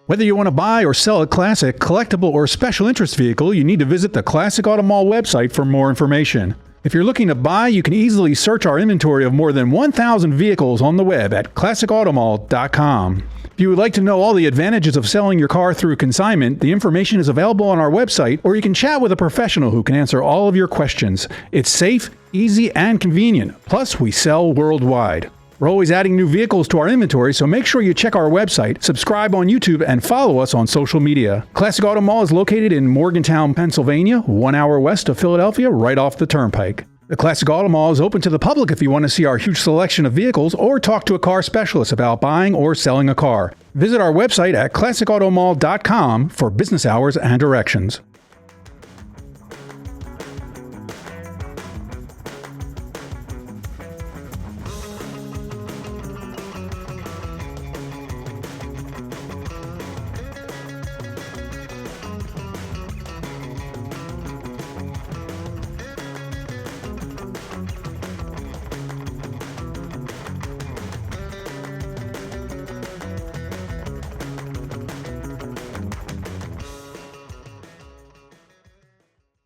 Whether you want to buy or sell a classic, collectible, or special interest vehicle, you need to visit the Classic Auto Mall website for more information. If you're looking to buy, you can easily search our inventory of more than 1,000 vehicles on the web at classicautomall.com. If you would like to know all the advantages of selling your car through consignment, the information is available on our website, or you can chat with a professional who can answer all of your questions. It's safe, easy, and convenient. Plus, we sell worldwide. We're always adding new vehicles to our inventory, so make sure you check our website, subscribe on YouTube, and follow us on social media. Classic Auto Mall is located in Morgantown, Pennsylvania, 1 hour west of Philadelphia, right off the turnpike. The Classic Auto Mall is open to the public if you want to see our huge selection of vehicles or talk to a car specialist about buying or selling a car. Visit our website at classicautomall.com for business hours and directions.